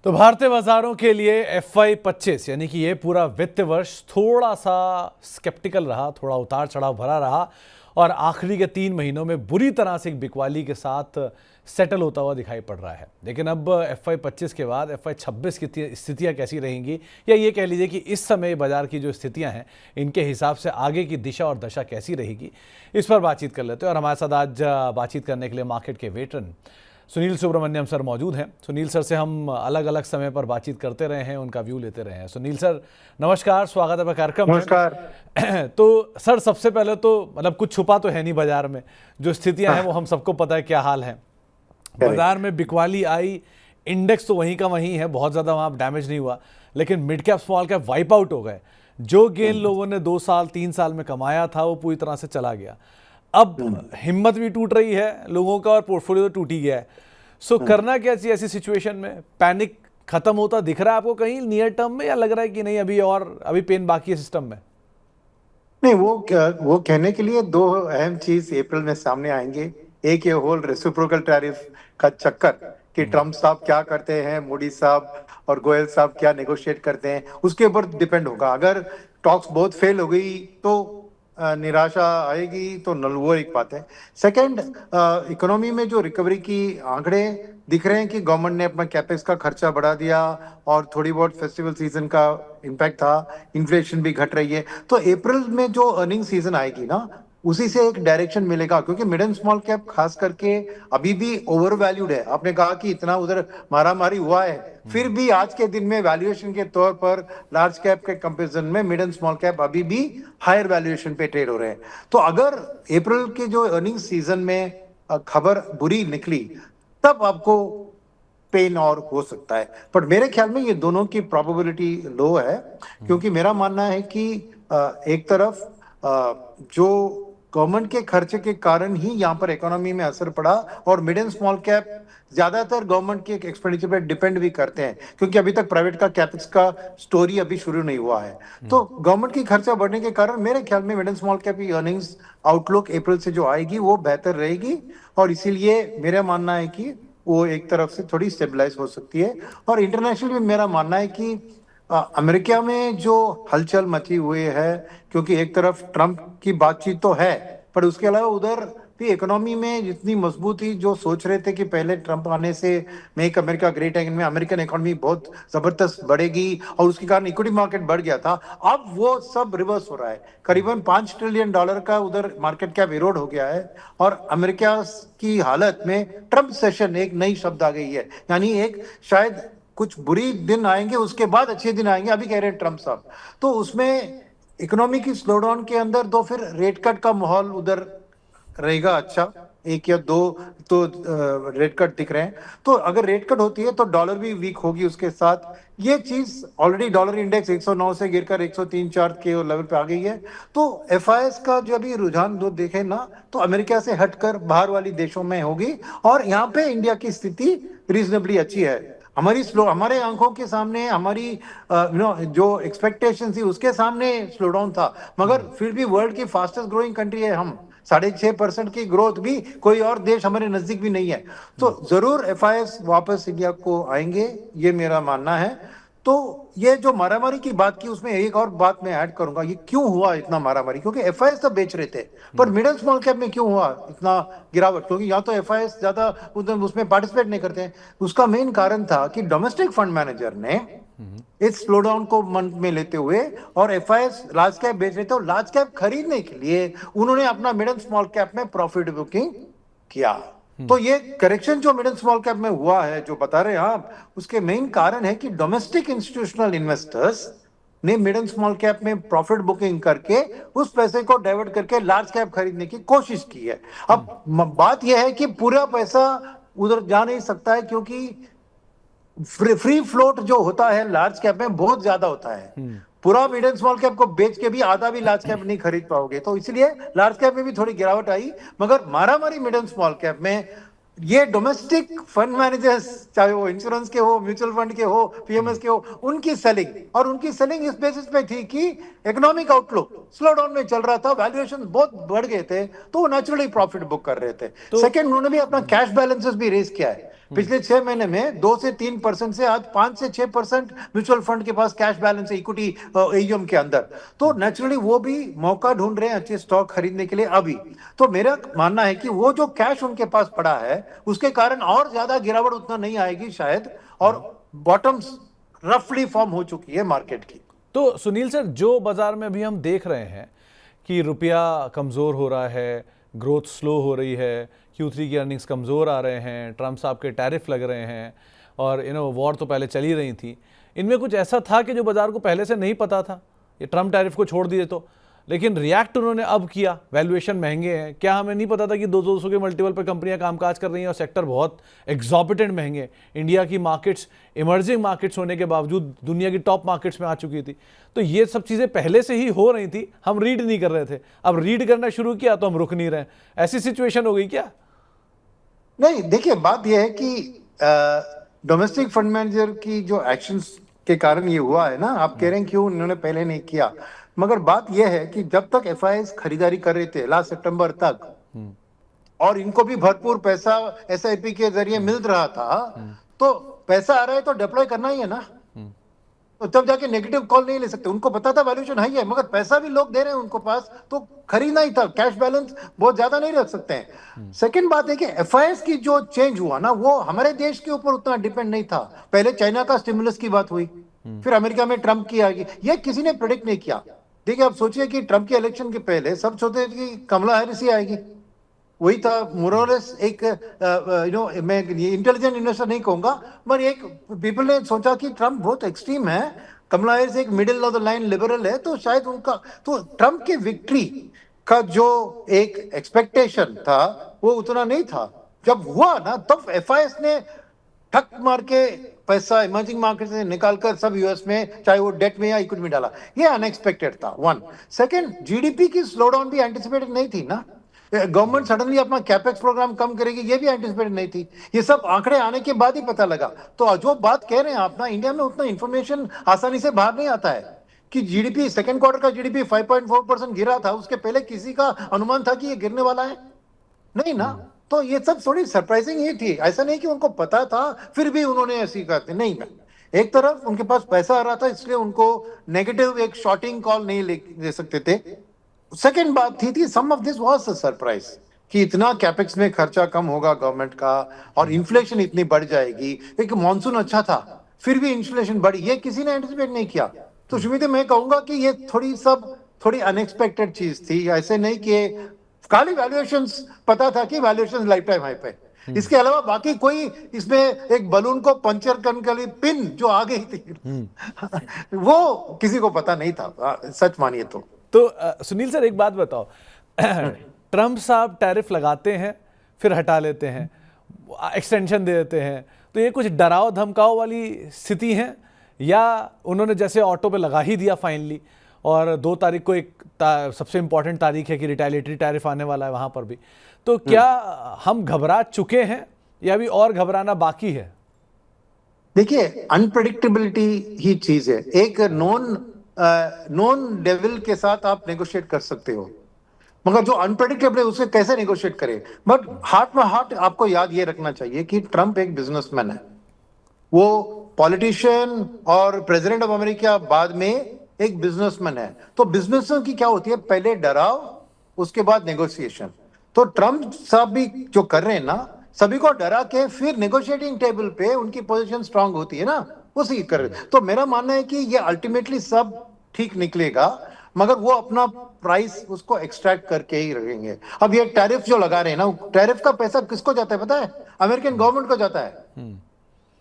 तो भारतीय बाजारों के लिए FY25 यानी कि ये पूरा वित्त वर्ष थोड़ा सा स्केप्टिकल रहा, थोड़ा उतार चढ़ाव भरा रहा और आखिरी के 3 महीनों में बुरी तरह से एक बिकवाली के साथ सेटल होता हुआ दिखाई पड़ रहा है। लेकिन अब FY25 के बाद FY26 की स्थितियां कैसी रहेंगी, या ये कह लीजिए कि इस समय बाजार की जो स्थितियां हैं इनके हिसाब से आगे की दिशा और दशा कैसी रहेगी, इस पर बातचीत कर लेते हैं। और हमारे साथ आज बातचीत करने के लिए मार्केट के वेटरन सुनील सुब्रमण्यम सर मौजूद हैं। सुनील सर से हम अलग अलग समय पर बातचीत करते रहे हैं, उनका व्यू लेते रहे हैं। सुनील सर नमस्कार, स्वागत है कार्यक्रम में। नमस्कार। तो सर सबसे पहले तो मतलब कुछ छुपा तो है नहीं बाजार में, जो स्थितियां हैं वो हम सबको पता है क्या हाल है। बाजार में बिकवाली आई, इंडेक्स तो वहीं का वहीं है, बहुत ज़्यादा वहाँ डैमेज नहीं हुआ, लेकिन mid cap small cap wipe out हो गए। जो गेन लोगों ने 2 साल 3 साल में कमाया था वो पूरी तरह से चला गया। अब हिम्मत भी टूट रही है लोगों का और पोर्टफोलियो तो टूट ही गया है। सो करना क्या चाहिए ऐसी सिचुएशन में? पैनिक खत्म होता दिख रहा है आपको कहीं नियर टर्म में, या लग रहा है कि नहीं अभी पेन बाकी है सिस्टम में? नहीं, वो कहने के लिए 2 अहम चीज अप्रैल में सामने आएंगे। एक ये होल रेसिप्रोकल टैरिफ का चक्कर कि ट्रम्प साहब क्या करते हैं, मोदी साहब और गोयल साहब क्या नेगोशिएट करते हैं, उसके ऊपर डिपेंड होगा। अगर टॉक्स बहुत फेल हो गई तो निराशा आएगी, तो वो एक बात है। सेकंड, इकोनॉमी में जो रिकवरी की आंकड़े दिख रहे हैं कि गवर्नमेंट ने अपना कैपेक्स का खर्चा बढ़ा दिया और थोड़ी बहुत फेस्टिवल सीजन का इम्पैक्ट था, इन्फ्लेशन भी घट रही है। तो अप्रैल में जो अर्निंग सीजन आएगी ना, उसी से एक डायरेक्शन मिलेगा, क्योंकि मिड एंड स्मॉल कैप खास करके अभी भी ओवर वैल्यूड है। आपने कहा कि इतना उधर मारामारी हुआ है, फिर भी आज के दिन में वैल्यूएशन के तौर पर लार्ज कैप के कंपैरिजन में मिड एंड स्मॉल कैप अभी भी हायर वैल्यूएशन पे ट्रेड हो रहे हैं। तो अगर अप्रैल के जो अर्निंग सीजन में खबर बुरी निकली, तब आपको पेन और हो सकता है। पर मेरे ख्याल में ये दोनों की प्रोबेबिलिटी लो है, क्योंकि मेरा मानना है कि एक तरफ जो गवर्नमेंट के खर्चे के कारण ही यहाँ पर इकोनॉमी में असर पड़ा, और मिड एंड स्मॉल कैप ज्यादातर गवर्नमेंट के एक्सपेंडिचर पे डिपेंड भी करते हैं, क्योंकि अभी तक प्राइवेट का कैपेक्स का स्टोरी अभी शुरू नहीं हुआ है। तो गवर्नमेंट की खर्चा बढ़ने के कारण मेरे ख्याल में मिड एंड स्मॉल कैप की अर्निंग्स आउटलुक अप्रैल से जो आएगी वो बेहतर रहेगी, और इसीलिए मेरा मानना है कि वो एक तरफ से थोड़ी स्टेबलाइज हो सकती है। और इंटरनेशनल में मेरा मानना है कि अमेरिका में जो हलचल मची हुई है, क्योंकि एक तरफ ट्रम्प की बातचीत तो है, पर उसके अलावा उधर भी इकोनॉमी में जितनी मजबूती, जो सोच रहे थे कि पहले ट्रम्प आने से मेक अमेरिका ग्रेट अगेन में अमेरिकन इकोनॉमी बहुत जबरदस्त बढ़ेगी और उसके कारण इक्विटी मार्केट बढ़ गया था, अब वो सब रिवर्स हो रहा है। करीबन $5 ट्रिलियन का उधर मार्केट कैप इरोड हो गया है, और अमेरिका की हालत में ट्रम्प सेशन एक नई शब्द आ गई है, यानी एक शायद कुछ बुरी दिन आएंगे, उसके बाद अच्छे दिन आएंगे, अभी कह रहे हैं ट्रम्प साहब। तो उसमें इकोनॉमी की स्लोडाउन के अंदर तो फिर रेट कट का माहौल उधर रहेगा। अच्छा, 1 या 2 तो रेट कट दिख रहे हैं। तो अगर रेट कट होती है तो डॉलर भी वीक होगी उसके साथ। ये चीज ऑलरेडी डॉलर इंडेक्स 109 से गिरकर 103-4 के लेवल पे आ गई है। तो एफआईएस का जो अभी रुझान जो देखे ना, तो अमेरिका से हटकर बाहर वाली देशों में होगी, और यहाँ पे इंडिया की स्थिति रीजनेबली अच्छी है। हमारे आंखों के सामने हमारी जो एक्सपेक्टेशन थी उसके सामने स्लोडाउन था, मगर फिर भी वर्ल्ड की फास्टेस्ट ग्रोइंग कंट्री है हम। 6.5% की ग्रोथ भी कोई और देश हमारे नजदीक भी नहीं है। तो जरूर एफआईएस वापस इंडिया को आएंगे, ये मेरा मानना है। तो ये जो मारामारी की बात की, उसमें एक और बात मैं ऐड करूंगा, ये क्यों हुआ इतना मारामारी? क्योंकि एफआईएस तो बेच रहे थे, पर मिडिल स्मॉल कैप में क्यों हुआ इतना गिरावट? क्योंकि या तो एफआईएस ज्यादा उसमें पार्टिसिपेट नहीं करते हैं। उसका मेन कारण था कि डोमेस्टिक फंड मैनेजर ने इस स्लोडाउन को मन में लेते हुए और एफआईएस लार्ज कैप बेच रहे थे, और लार्ज कैप खरीदने के लिए उन्होंने अपना मिड एंड स्मॉल कैप में प्रॉफिट बुकिंग किया। तो ये करेक्शन जो मिड एंड स्मॉल कैप में हुआ है, जो बता रहे हैं आप, उसके मेन कारण है कि डोमेस्टिक इंस्टीट्यूशनल इन्वेस्टर्स ने मिड एंड स्मॉल कैप में प्रॉफिट बुकिंग करके उस पैसे को डाइवर्ट करके लार्ज कैप खरीदने की कोशिश की है। अब बात यह है कि पूरा पैसा उधर जा नहीं सकता है, क्योंकि फ्री फ्लोट जो होता है लार्ज कैप में बहुत ज्यादा होता है। पूरा मिड एंड स्मॉल कैप को बेच के भी आधा भी लार्ज कैप नहीं खरीद पाओगे, तो इसलिए लार्ज कैप में भी थोड़ी गिरावट आई। मगर मारामारी मिड एंड स्मॉल कैप में ये डोमेस्टिक फंड मैनेजर्स, चाहे वो इंश्योरेंस के हो, म्यूचुअल फंड के हो, पीएमएस के हो, उनकी सेलिंग इस बेसिस पे थी कि इकोनॉमिक आउटलुक स्लो डाउन में चल रहा था, वैल्यूएशन बहुत बढ़ गए थे, तो वो नेचुरली प्रॉफिट बुक कर रहे थे। सेकंड, उन्होंने भी अपना कैश बैलेंसेस भी रेज किया है। पिछले 6 महीने में 2 से 3% से आज 5 से 6% म्यूचुअल फंड के पास कैश बैलेंस है इक्विटी एयूएम के अंदर। तो नेचुरली वो भी मौका ढूंढ रहे हैं अच्छे स्टॉक खरीदने के लिए अभी। तो मेरा मानना है कि वो जो कैश उनके पास पड़ा है उसके कारण और ज्यादा गिरावट उतना नहीं आएगी शायद, और बॉटम्स रफली फॉर्म हो चुकी है मार्केट की। तो सुनील सर, जो बाजार में अभी हम देख रहे हैं कि रुपया कमज़ोर हो रहा है, ग्रोथ स्लो हो रही है, Q3 की अर्निंग्स कमज़ोर आ रहे हैं, ट्रम्प साहब के टैरिफ लग रहे हैं, और वॉर तो पहले चल ही रही थी, इनमें कुछ ऐसा था कि जो बाजार को पहले से नहीं पता था? ये ट्रम्प टैरिफ को छोड़ दिए तो, लेकिन रिएक्ट उन्होंने अब किया, वैल्यूएशन महंगे हैं। क्या हमें नहीं पता था कि 200 के मल्टीपल पर कंपनियां कामकाज कर रही हैं और सेक्टर बहुत एग्जॉर्बिटेंट महंगे हैं? इंडिया की मार्केट्स इमर्जिंग मार्केट्स होने के बावजूद दुनिया की टॉप मार्केट्स में आ चुकी थी। तो ये सब चीज़ें पहले से ही हो रही थी, हम रीड नहीं कर रहे थे। अब रीड करना शुरू किया तो हम रुक नहीं रहे। ऐसी सिचुएशन हो गई क्या? नहीं, देखिए बात यह है कि डोमेस्टिक फंड मैनेजर की जो एक्शंस के कारण ये हुआ है ना, आप कह रहे हैं क्यों उन्होंने पहले नहीं किया, मगर बात यह है कि जब तक एफआईआईज खरीदारी कर रहे थे लास्ट सितंबर तक, और इनको भी भरपूर पैसा एसआईपी के जरिए मिल रहा था, तो पैसा आ रहा है तो डिप्लॉय करना ही है ना। तो तब जाके नेगेटिव कॉल नहीं ले सकते। उनको पता था वैल्यूएशन हाई है, मगर पैसा भी लोग दे रहे हैं उनको पास, तो खरीदना ही था। कैश बैलेंस बहुत ज्यादा नहीं रख सकते हैं। सेकंड बात है कि एफआईएस की जो चेंज हुआ ना, वो हमारे देश के ऊपर उतना डिपेंड नहीं था। पहले चाइना का स्टिमुलस की बात हुई, फिर अमेरिका में ट्रंप की आ गई, ये किसी ने प्रेडिक्ट नहीं किया। देखिए, आप सोचिए कि ट्रंप के इलेक्शन के पहले सब सोचते थे कि कमला हैरिस ही आएगी, वही था मोरलेस। एक मैं इंटेलिजेंट इन्वेस्टर नहीं कहूंगा, मगर एक पीपल ने सोचा कि ट्रंप बहुत एक्सट्रीम है, कमला हैरिस एक middle of the line liberal है, तो शायद उनका, तो ट्रंप की विक्ट्री का जो एक एक्सपेक्टेशन था वो उतना नहीं था। जब हुआ ना, तब एफआईएस ने ठक मार के पैसा इमर्जिंग मार्केट से निकालकर सब यूएस में, चाहे वो डेट में या इक्विटी में डाला। ये अनएक्सपेक्टेड था, वन। सेकंड, जीडीपी की स्लो डाउन भी एंटिसिपेटेड नहीं थी ना। गवर्नमेंट सडनली अपना कैपेक्स प्रोग्राम कम करेगी, ये भी एंटिसिपेटेड नहीं थी। ये सब आंकड़े आने के बाद ही पता लगा। तो जो बात कह रहे हैं आप ना, इंडिया में उतना इंफॉर्मेशन आसानी से बाहर नहीं आता है कि जीडीपी, सेकंड क्वार्टर का जीडीपी 5.4% गिरा था, उसके पहले किसी का अनुमान था कि ये गिरने वाला है? नहीं ना। तो ये सब थोड़ी सरप्राइजिंग ही थी। ऐसा नहीं कि उनको पता था फिर भी उन्होंने ऐसी करते नहीं। मैं एक तरफ उनके पास पैसा आ रहा था, इसलिए उनको नेगेटिव एक शॉर्टिंग कॉल नहीं ले सकते थे। सेकेंड बात थी some of this was a surprise कि इतना कैपेक्स में खर्चा कम होगा गवर्नमेंट का, और इन्फ्लेशन इतनी बढ़ जाएगी। एक मॉनसून अच्छा था, फिर भी इन्फ्लेशन बढ़ी, ये किसी ने एंटिसिपेट नहीं किया। तो सुमित, मैं कहूंगा कि ये थोड़ी अनएक्सपेक्टेड चीज थी। ऐसे नहीं कि खाली वैल्यूएशंस पता था कि वैल्यूएशंस लाइफ टाइम हाई पे, इसके अलावा बाकी कोई इसमें एक बलून को पंचर करने के लिए पिन जो आ गई थी वो किसी को पता नहीं था, सच मानिए तो। सुनील सर, एक बात बताओ, ट्रंप साहब टैरिफ लगाते हैं फिर हटा लेते हैं, एक्सटेंशन दे देते हैं, तो ये कुछ डराओ धमकाओ वाली स्थिति है, या उन्होंने जैसे ऑटो पे लगा ही दिया फाइनली, और 2 तारीख को एक सबसे इंपॉर्टेंट तारीख है कि रिटेलिएटरी टैरिफ आने वाला है वहां पर भी, तो क्या हम घबरा चुके हैं या अभी और घबराना बाकी है? देखिए, अनप्रेडिक्टेबिलिटी ही चीज है। एक नॉन डेविल के साथ आप नेगोशिएट कर सकते हो, मगर जो अनप्रेडिक्टेबल है उससे कैसे नेगोशिएट करें? बट हार्ट में हार्ट आपको याद ये रखना चाहिए कि ट्रंप एक बिजनेसमैन है, वो पॉलिटिशियन और प्रेसिडेंट ऑफ अमेरिका बाद में एक बिजनेसमैन है। तो बिजनेसमैन की क्या होती है, पहले डराओ उसके बाद नेगोशिएशन। तो ट्रंप साहब भी जो कर रहे हैं ना, सभी को डरा के फिर नेगोशिएटिंग टेबल पे उनकी पोजीशन स्ट्रांग होती है ना, उसी कर रहे। तो मेरा मानना है कि ये अल्टीमेटली सब ठीक निकलेगा, मगर वो अपना प्राइस उसको एक्सट्रैक्ट करके ही रखेंगे। अब ये टैरिफ जो लगा रहे हैं ना, टैरिफ का पैसा किसको जाता है पता है? अमेरिकन गवर्नमेंट को जाता है।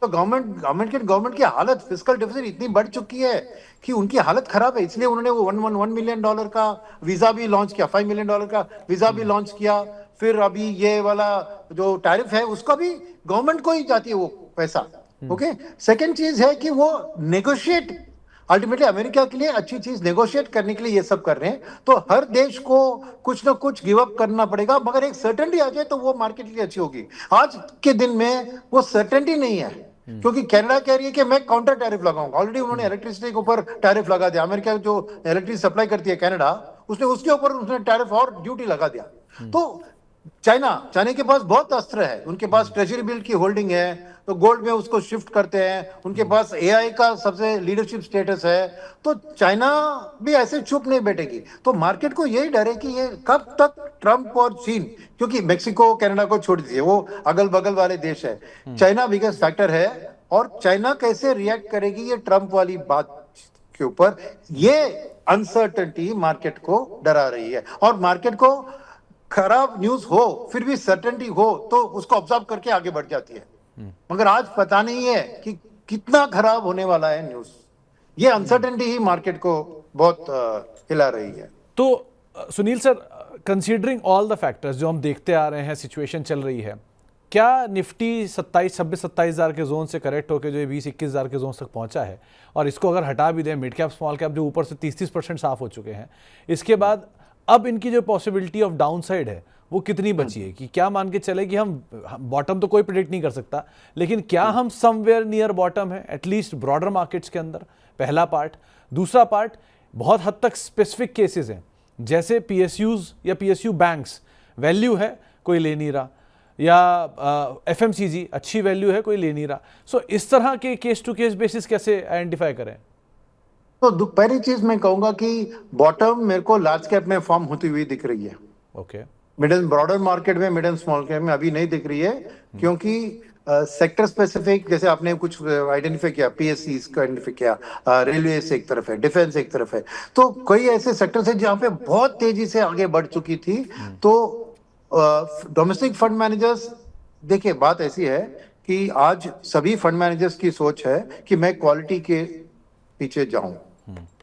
तो गवर्नमेंट की हालत, फिस्कल डेफिसिट इतनी बढ़ चुकी है कि उनकी हालत खराब है। इसलिए उन्होंने वो $1 मिलियन का वीजा भी लॉन्च किया, $5 मिलियन का वीजा भी लॉन्च किया। फिर अभी ये वाला जो टैरिफ है उसका भी गवर्नमेंट को ही जाती है वो पैसा। ओके, सेकेंड चीज है कि वो नेगोशिएट, अल्टीमेटली अमेरिका के लिए अच्छी चीज नेगोशिएट करने के लिए ये सब कर रहे हैं। तो हर देश को कुछ ना कुछ गिव अप करना पड़ेगा, मगर एक सर्टेनिटी आ जाए तो वो मार्केट के लिए अच्छी होगी। आज के दिन में वो सर्टेनिटी नहीं है, क्योंकि कनाडा कह रही है कि मैं काउंटर टैरिफ लगाऊंगा। ऑलरेडी उन्होंने इलेक्ट्रिसिटी के ऊपर टैरिफ लगा दिया। अमेरिका जो इलेक्ट्रिसिटी सप्लाई करती है कनाडा, उसने उसके ऊपर उसने टैरिफ और ड्यूटी लगा दिया। तो चाइना के पास बहुत अस्त्र है, उनके पास ट्रेजरी बिल की होल्डिंग है, तो गोल्ड में उसको शिफ्ट करते हैं, उनके पास एआई का सबसे लीडरशिप स्टेटस है, तो चाइना भी ऐसे चुप नहीं बैठेगी। तो मार्केट को यही डर है कि ये कब तक ट्रंप और चीन, क्योंकि मेक्सिको कनाडा को छोड़ दीजिए, वो अगल बगल वाले देश है, चाइना बिगेस्ट फैक्टर है, और चाइना कैसे रिएक्ट करेगी ये ट्रंप वाली बात के ऊपर, ये अनसर्टेनिटी मार्केट को डरा रही है। और मार्केट को खराब न्यूज हो फिर भी सर्टेनिटी हो तो उसको ऑब्जर्व करके आगे बढ़ जाती है, मगर आज पता नहीं है कि कितना खराब होने वाला है न्यूज। ये अनसर्टेनिटी ही मार्केट को बहुत हिला रही है। तो Sunil sir, considering all the factors जो हम देखते आ रहे हैं, सिचुएशन चल रही है, क्या निफ्टी 26-27 हज़ार के जोन से करेक्ट होकर जो 20-21 हज़ार के जोन तक पहुंचा है, और इसको अगर हटा भी दें, मिड कैप स्मॉल कैप जो ऊपर से 30-30% साफ हो चुके हैं, इसके बाद अब इनकी जो पॉसिबिलिटी ऑफ डाउन साइड है वो कितनी बची है? कि क्या मान के चले कि हम बॉटम तो कोई प्रिडिक्ट नहीं कर सकता, लेकिन क्या हम समवेयर नियर बॉटम है एटलीस्ट ब्रॉडर मार्केट्स के अंदर? पहला पार्ट। दूसरा पार्ट, बहुत हद तक स्पेसिफिक केसेस हैं, जैसे पीएसयूज या पीएसयू बैंक्स, वैल्यू है कोई ले नहीं रहा, या एफएमसीजी अच्छी वैल्यू है कोई ले नहीं रहा। सो इस तरह के केस टू केस बेसिस कैसे आइडेंटिफाई करें? तो पहली चीज मैं कहूंगा कि बॉटम मेरे को लार्ज कैप में फॉर्म होती हुई दिख रही है। ओके। मिडिल ब्रॉडर मार्केट में, मिडिल स्मॉल कैप में अभी नहीं दिख रही है, क्योंकि सेक्टर स्पेसिफिक जैसे आपने कुछ आइडेंटिफाई किया, पीएससी को आइडेंटिफाई किया, रेलवे से एक तरफ है, डिफेंस एक तरफ है, तो कई ऐसे सेक्टर्स है जहां पे बहुत तेजी से आगे बढ़ चुकी थी। तो डोमेस्टिक फंड मैनेजर्स, देखिए बात ऐसी है कि आज सभी फंड मैनेजर्स की सोच है कि मैं क्वालिटी के पीछे जाऊं,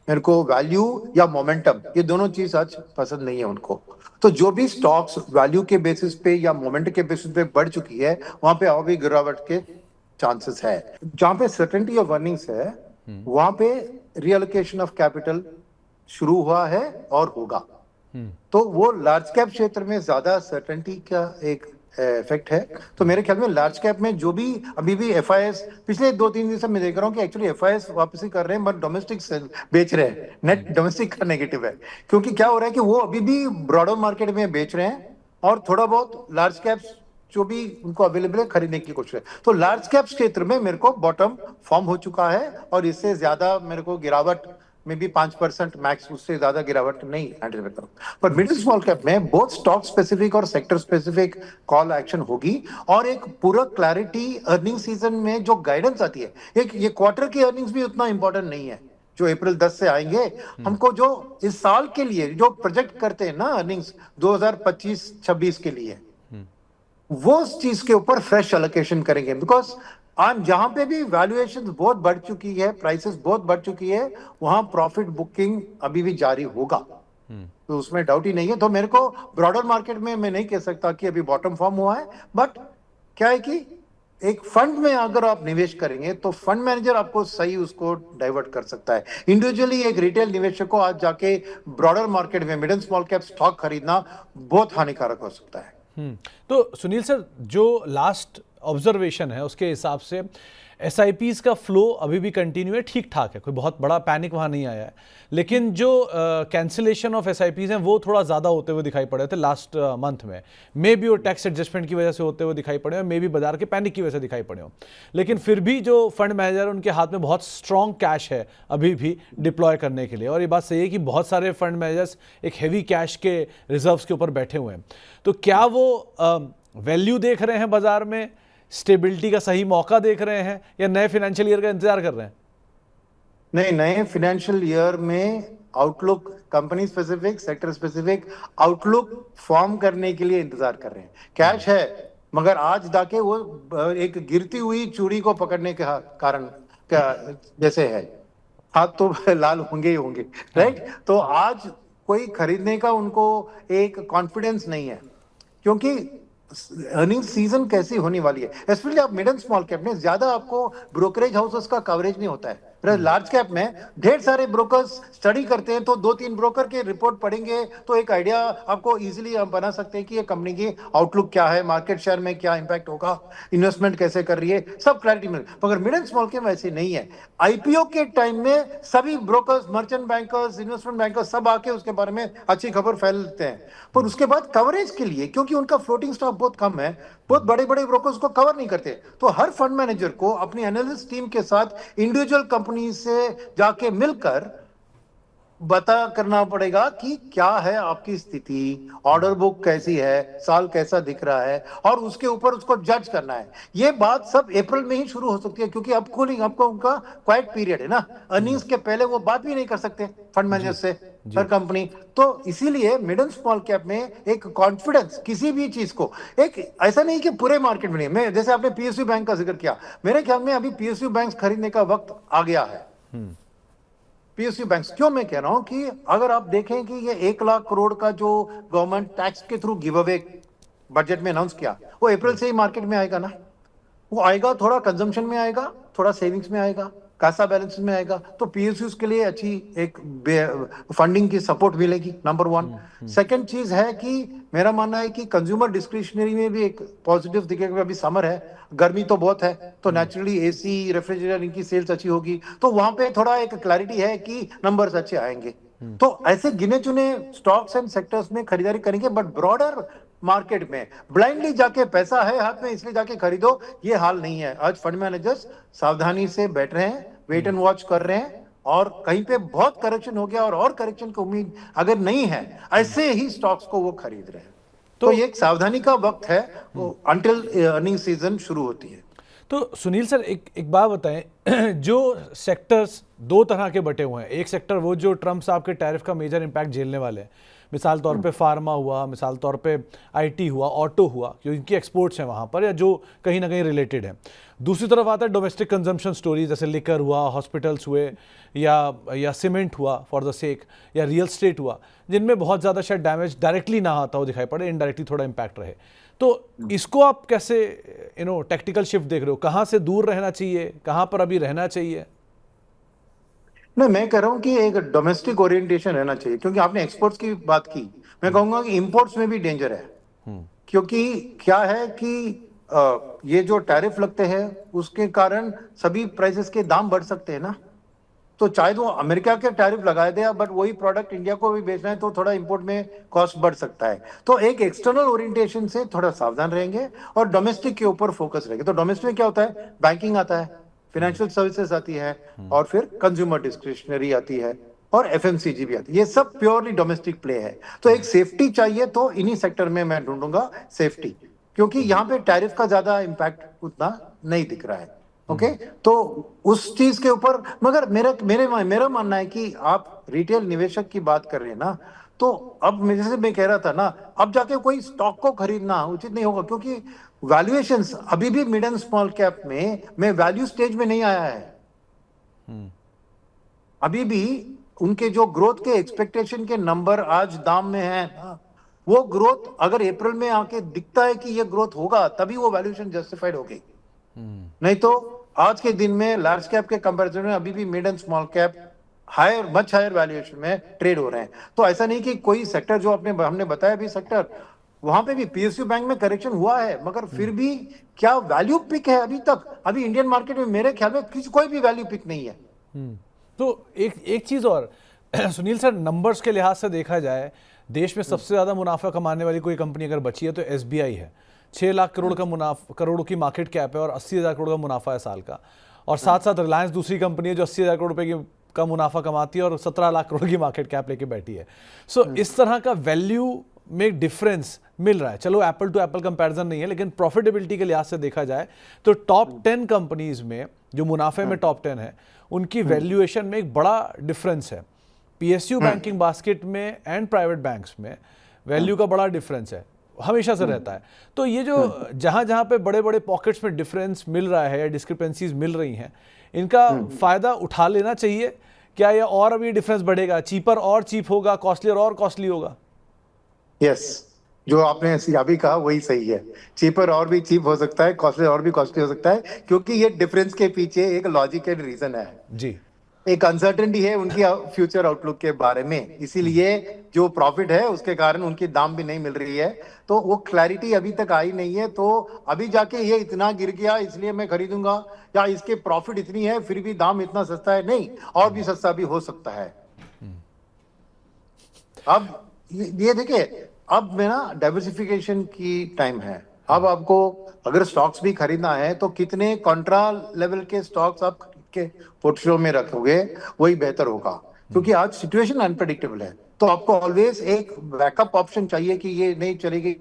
मेरे को वैल्यू या मोमेंटम, ये दोनों चीज आज पसंद नहीं है उनको। तो जो भी स्टॉक्स वैल्यू के बेसिस पे या मोमेंट के बेसिस पे बढ़ चुकी है, वहां पे और भी गिरावट के चांसेस है। जहां पे सर्टेनिटी ऑफ अर्निंग्स है, वहां पे रिएलोकेशन ऑफ कैपिटल शुरू हुआ है और होगा। तो वो लार्ज कैप क्षेत्र में ज्यादा सर्टेनिटी का एक इफेक्ट है। तो मेरे ख्याल में लार्ज कैप में जो भी अभी भी एफआईएस पिछले 2-3 दिन से मैं देख रहा हूँ कि एक्चुअली एफआईएस वापसी कर रहे हैं, बट डोमेस्टिक बेच रहे हैं, नेट डोमेस्टिक का नेगेटिव है। क्योंकि क्या हो रहा है कि वो अभी भी ब्रॉडर मार्केट में बेच रहे हैं और थोड़ा बहुत लार्ज कैप्स जो भी उनको अवेलेबल है खरीदने की कोशिश है। तो लार्ज कैप क्षेत्र में मेरे को बॉटम फॉर्म हो चुका है, और इससे ज्यादा मेरे को गिरावट में भी 5% मैक्स, उससे ज्यादा गिरावट नहीं एंटिसिपेट करूं। पर मिडिल स्मॉल कैप में बहुत स्टॉक स्पेसिफिक और सेक्टर स्पेसिफिक कॉल एक्शन होगी, और एक पूरा क्लैरिटी अर्निंग सीजन में जो गाइडेंस आती है, एक ये क्वार्टर की अर्निंग्स भी उतना इंपॉर्टेंट नहीं है जो अप्रैल 10 से आएंगे। हमको जो इस साल के लिए जो प्रोजेक्ट करते हैं ना अर्निंग्स 2025-26 के लिए, वो उस चीज के ऊपर फ्रेश एलोकेशन करेंगे। बिकॉज आज जहां पे भी वैल्यूएशन बहुत बढ़ चुकी है, प्राइसेस बहुत बढ़ चुकी है, वहां प्रॉफिट बुकिंग अभी भी जारी होगा, तो उसमें डाउट ही नहीं है। तो मेरे को ब्रॉडर मार्केट में मैं नहीं कह सकता कि अभी बॉटम फॉर्म हुआ है, बट क्या है कि एक फंड में अगर आप निवेश करेंगे तो फंड मैनेजर आपको सही उसको डाइवर्ट कर सकता है। इंडिविजुअली एक रिटेल निवेशक को आज जाके ब्रॉडर मार्केट में मिडिल स्मॉल कैप स्टॉक खरीदना बहुत हानिकारक हो सकता है। तो सुनील सर, जो लास्ट ऑब्जर्वेशन है उसके हिसाब से एसआईपीज़ का फ्लो अभी भी कंटिन्यू है, ठीक ठाक है, कोई बहुत बड़ा पैनिक वहाँ नहीं आया है, लेकिन जो कैंसिलेशन ऑफ एसआईपीज़ हैं वो थोड़ा ज़्यादा होते हुए दिखाई पड़े थे लास्ट मंथ में। मे बी वो टैक्स एडजस्टमेंट की वजह से होते हुए दिखाई पड़े हो, मे बी बाजार के पैनिक की वजह से दिखाई पड़े हो, लेकिन फिर भी जो फंड मैनेजर उनके हाथ में बहुत स्ट्रॉन्ग कैश है अभी भी डिप्लॉय करने के लिए। और ये बात सही है कि बहुत सारे फंड मैनेजर्स एक हैवी कैश के रिजर्व्स के ऊपर बैठे हुए हैं। तो क्या वो वैल्यू देख रहे हैं बाजार में, स्टेबिलिटी का सही मौका देख रहे हैं, या नए फाइनेंशियल ईयर का इंतजार कर रहे हैं? नहीं, नए फाइनेंशियल ईयर में outlook, company specific, sector specific outlook form करने के लिए इंतजार कर रहे हैं। कैश है, मगर आज जाके वो एक गिरती हुई चूड़ी को पकड़ने के कारण जैसे है, हाथ तो लाल होंगे ही होंगे, राइट। तो आज कोई खरीदने का उनको एक कॉन्फिडेंस नहीं है, क्योंकि अर्निंग सीजन कैसी होने वाली है। स्पेशली आप मिड एंड स्मॉल कैप में ज्यादा आपको ब्रोकरेज हाउसेस का कवरेज नहीं होता है, लार्ज कैप में ढेर सारे ब्रोकर्स स्टडी करते हैं, तो 2-3 ब्रोकर के रिपोर्ट पढ़ेंगे तो एक आइडिया आपको इजीली हम बना सकते हैं कि ये कंपनी की आउटलुक क्या है, मार्केट शेयर में क्या इंपैक्ट होगा, इन्वेस्टमेंट कैसे कर रही है, सब क्लैरिटी मिल। मगर मिड एंड स्मॉल कैप वैसे नहीं है। आईपीओ के टाइम में सभी brokers, merchant bankers, investment bankers सब आके उसके बारे में अच्छी खबर फैलते हैं, पर उसके बाद कवरेज के लिए, क्योंकि उनका फ्लोटिंग स्टॉक बहुत कम है, बहुत बड़े बड़े ब्रोकर्स को कवर नहीं करते, तो हर फंड मैनेजर को अपनी एनालिस्ट टीम के साथ इंडिविजुअल कंपनी से जाके मिलकर बता करना पड़ेगा कि क्या है आपकी स्थिति, ऑर्डर बुक कैसी है, साल कैसा दिख रहा है, और उसके ऊपर उसको जज करना है। ये बात सब अप्रैल में ही शुरू हो सकती है, क्योंकि अब कूलिंग, आपको उनका क्वाइट पीरियड है ना, अर्निंग्स के पहले वो बात भी नहीं कर सकते फंड मैनेजर से हर कंपनी। तो इसीलिए मिड एंड स्मॉल कैप में एक कॉन्फिडेंस किसी भी चीज को, एक ऐसा नहीं कि पूरे मार्केट में नहीं, मैं जैसे आपने पीएसयू बैंक का जिक्र किया, मेरे ख्याल में अभी पीएसयू बैंक खरीदने का वक्त आ गया है। पीएसयू बैंक्स, क्यों मैं कह रहा हूं कि अगर आप देखें कि ये 1 लाख करोड़ का जो गवर्नमेंट टैक्स के थ्रू गिव अवे बजट में अनाउंस किया, वो अप्रैल से ही मार्केट में आएगा ना, वो आएगा, थोड़ा कंजम्पशन में आएगा, थोड़ा सेविंग्स में आएगा, कासा बैलेंस में आएगा, तो पीएसयूज के लिए अच्छी एक फंडिंग की सपोर्ट मिलेगी, नंबर 1। सेकंड चीज है कि मेरा मानना है कि कंज्यूमर डिस्क्रिशनरी में भी एक पॉजिटिव दिखेगा। अभी समर है, गर्मी तो बहुत है, तो नेचुरली एसी, रेफ्रिजरेटर, इनकी सेल्स अच्छी होगी, तो वहां पे थोड़ा एक क्लैरिटी है कि नंबर्स अच्छे आएंगे। तो ऐसे गिने चुने स्टॉक्स एंड सेक्टर्स में खरीदारी करेंगे, बट ब्रॉडर मार्केट में ब्लाइंडली जाके पैसा है हाथ में इसलिए जाके खरीदो, ये हाल नहीं है। आज फंड मैनेजर्स सावधानी से बैठ रहे हैं, वेट एंड वॉच कर रहे हैं, और कहीं पे बहुत करेक्शन हो गया और करेक्शन की उम्मीद अगर नहीं है, ऐसे ही स्टॉक्स को वो खरीद रहे हैं। तो ये एक सावधानी का वक्त है अंटिल अर्निंग सीजन शुरू होती है। तो सुनील सर, एक बात बताएं, जो सेक्टर्स दो तरह के बटे हुए हैं, एक सेक्टर वो जो ट्रम्प साहब के टैरिफ का मेजर इम्पैक्ट झेलने वाले हैं, मिसाल तौर पे फार्मा हुआ, मिसाल तौर पे आईटी हुआ, ऑटो हुआ, जो इनकी एक्सपोर्ट्स हैं वहाँ पर या जो कहीं ना कहीं रिलेटेड है। दूसरी तरफ आता है डोमेस्टिक कंजम्पशन स्टोरी, जैसे लिकर हुआ, हॉस्पिटल्स हुए, या सीमेंट हुआ फॉर द सेक, या रियल स्टेट हुआ, जिनमें बहुत ज़्यादा शायद डैमेज डायरेक्टली ना आता हो दिखाई पड़े, इनडायरेक्टली थोड़ा इम्पैक्ट रहे। तो इसको आप कैसे टेक्टिकल शिफ्ट देख रहे हो, कहाँ से दूर रहना चाहिए, कहाँ पर अभी रहना चाहिए? नहीं, मैं कह रहा हूँ कि एक डोमेस्टिक ओरिएंटेशन रहना चाहिए, क्योंकि आपने एक्सपोर्ट्स की बात की, मैं कहूंगा कि इंपोर्ट्स में भी डेंजर है। क्योंकि क्या है कि ये जो टैरिफ लगते हैं उसके कारण सभी प्राइसेस के दाम बढ़ सकते हैं ना, तो चाहे वो अमेरिका के टैरिफ लगाए दे, बट वही प्रोडक्ट इंडिया को भी बेचना है तो थोड़ा इंपोर्ट में कॉस्ट बढ़ सकता है। तो एक एक्सटर्नल ओरिएंटेशन से थोड़ा सावधान रहेंगे और डोमेस्टिक के ऊपर फोकस रहेंगे। तो डोमेस्टिक में क्या होता है, बैंकिंग आता है, फाइनेंशियल सर्विसेज आती है, और फिर कंज्यूमर डिस्क्रिशनरी आती है, और एफएमसीजी भी आती है। ये सब प्योरली डोमेस्टिक प्ले है। तो एक सेफ्टी चाहिए, तो इन्हीं सेक्टर में मैं ढूंढूंगा सेफ्टी, क्योंकि यहाँ पे टैरिफ का ज्यादा इम्पैक्ट उतना नहीं दिख रहा है। ओके, तो उस चीज के ऊपर, मगर मेरा मानना है कि आप रिटेल निवेशक की बात कर रहे हैं ना, तो अब जैसे मैं कह रहा था ना, अब जाके कोई स्टॉक को खरीदना उचित नहीं होगा, क्योंकि वैल्यूएशंस अभी भी मिड एंड स्मॉल कैप में वैल्यू स्टेज में नहीं आया है। अभी भी उनके जो ग्रोथ के एक्सपेक्टेशन के नंबर आज दाम में है, वो ग्रोथ अगर अप्रैल में आके दिखता है कि ये ग्रोथ होगा, तभी वो वैल्यूएशन जस्टिफाइड होगी। नहीं तो आज के दिन में लार्ज कैप के कंपैरिजन में अभी भी mid and small cap higher, much higher valuation में ट्रेड हो रहे हैं। तो ऐसा नहीं कि कोई सेक्टर जो हमने बताया भी सेक्टर, वहां पे भी पीएसयू बैंक में करेक्शन हुआ है, मगर फिर भी क्या वैल्यू पिक है अभी तक? अभी इंडियन मार्केट में मेरे ख्याल में कोई भी वैल्यू पिक नहीं है। तो एक चीज और सुनील सर, नंबर्स के लिहाज से देखा जाए, देश में सबसे ज्यादा मुनाफा कमाने वाली कोई कंपनी अगर बची है तो एसबीआई है। 6 लाख करोड़ का करोड़ों की मार्केट कैप है और 80,000 करोड़ का मुनाफा है साल का। और साथ साथ रिलायंस दूसरी कंपनी है जो 80,000 करोड़ रुपए का मुनाफा कमाती है और 17 लाख करोड़ की मार्केट कैप लेके बैठी है। सो इस तरह का वैल्यू में डिफरेंस मिल रहा है। चलो एप्पल टू एप्पल कंपैरिजन नहीं है, लेकिन प्रॉफिटेबिलिटी के लिहाज से देखा जाए तो टॉप 10 कंपनीज में जो मुनाफे में टॉप 10 है, उनकी वैल्यूएशन में एक बड़ा डिफरेंस है। पीएसयू बैंकिंग बास्केट में एंड प्राइवेट बैंक्स में वैल्यू का बड़ा डिफरेंस है, हमेशा से रहता है। तो ये जो जहां जहां पे बड़े बड़े पॉकेट्स में डिफरेंस मिल रहा है या डिस्क्रिपेंसीज मिल रही हैं, इनका फायदा उठा लेना चाहिए क्या, या और अभी डिफरेंस बढ़ेगा, चीपर और चीप होगा, कॉस्टलियर और कॉस्टली होगा? यस, जो आपने अभी कहा वही सही है। चीपर और भी चीप हो सकता है, कॉस्टली और भी कॉस्टली हो सकता है, क्योंकि ये डिफरेंस के पीछे एक लॉजिक एंड रीजन है जी। एक अनसर्टेनिटी है उनकी फ्यूचर आउटलुक के बारे में, इसीलिए जो प्रॉफिट है उसके कारण उनकी दाम भी नहीं मिल रही है, तो वो क्लैरिटी अभी तक आई नहीं है। तो अभी जाके ये इतना गिर गया इसलिए मैं खरीदूंगा, या इसके प्रॉफिट इतनी है फिर भी दाम इतना सस्ता है, नहीं, और भी सस्ता भी हो सकता है। अब ये देखिए, अब में ना डाइवर्सिफिकेशन की टाइम है। अब आपको अगर स्टॉक्स भी खरीदना है तो कितने कॉन्ट्रा लेवल के स्टॉक्स आप खरीद के पोर्टफोलियो में रखोगे वही बेहतर होगा, क्योंकि आज सिचुएशन अनप्रेडिक्टेबल है। तो आपको ऑलवेज एक बैकअप ऑप्शन चाहिए कि ये नहीं चलेगी,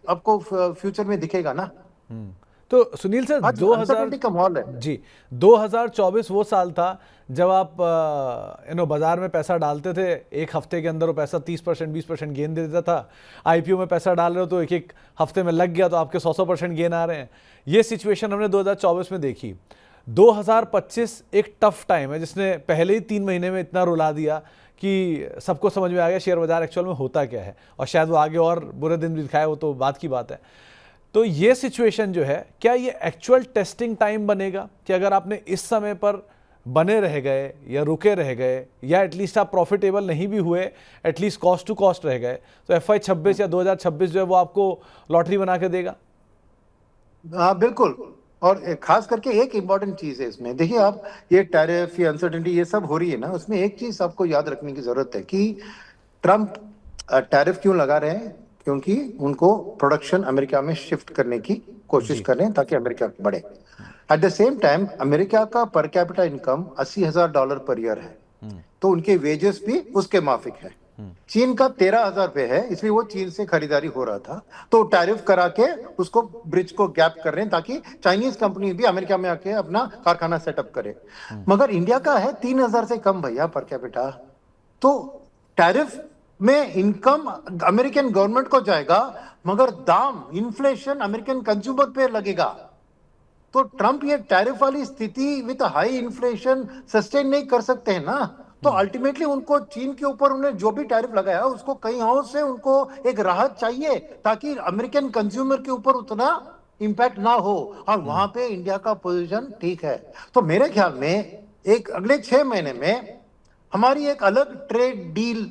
आपको फ्यूचर में दिखेगा ना। तो सुनील सर, आज 2000 अनसर्टेनिटी का माहौल है। जी 2024 वो साल था जब आप बाजार में पैसा डालते थे, एक हफ्ते के अंदर वो पैसा 30% 20% गेन दे देता था। आईपीओ में पैसा डाल रहे हो तो एक एक हफ्ते में लग गया तो आपके 100% गेन आ रहे हैं। ये सिचुएशन हमने 2024 में देखी। 2025 एक टफ टाइम है जिसने पहले ही 3 महीने में इतना रुला दिया कि सबको समझ में आ गया शेयर बाजार एक्चुअल में होता क्या है, और शायद वो आगे और बुरे दिन भी दिखाए, वो तो बात की बात है। तो ये सिचुएशन जो है, क्या ये एक्चुअल टेस्टिंग टाइम बनेगा कि अगर आपने इस समय पर बने रह गए या रुके रह गए या एटलीस्ट आप प्रॉफिटेबल नहीं भी हुए, एटलीस्ट कॉस्ट टू कॉस्ट रह गए, तो FY 26 या 2026 जो है वो आपको लॉटरी बना के देगा? हाँ बिल्कुल। और खास करके एक इम्पॉर्टेंट चीज है इसमें, देखिए आप, ये टैरिफ, ये अनसर्टेनिटी ये सब हो रही है ना, उसमें एक चीज आपको याद रखने की जरूरत है कि ट्रम्प टैरिफ क्यों लगा रहे हैं, क्योंकि उनको प्रोडक्शन अमेरिका में शिफ्ट करने की कोशिश जी। कर रहे हैं ताकि अमेरिका बढ़े। At the same time America का per capita income $80,000 per year है, तो उनके वेजेस भी उसके माफिक है। चीन का 13,000 रुपए है, इसलिए वो चीन से खरीदारी हो रहा था, तो टैरिफ करा के उसको ब्रिज को गैप कर रहे हैं ताकि चाइनीज कंपनी भी अमेरिका में आके अपना कारखाना सेटअप करे। मगर इंडिया का है 3,000 से कम भैया पर कैपिटा, तो टैरिफ में इनकम अमेरिकन गवर्नमेंट को जाएगा, मगर दाम, इन्फ्लेशन अमेरिकन कंज्यूमर पे लगेगा। तो ट्रंप ये टैरिफ वाली स्थिति विद हाई इन्फ्लेशन सस्टेन नहीं कर सकते हैं ना। तो अल्टीमेटली उनको चीन के ऊपर उन्हें जो भी टैरिफ लगाया उसको कहीं और से उनको एक राहत चाहिए ताकि अमेरिकन कंज्यूमर के ऊपर उतना इंपैक्ट ना हो, और वहां पे इंडिया का पोजीशन ठीक है। तो मेरे ख्याल में एक अगले 6 महीने में हमारी एक अलग ट्रेड डील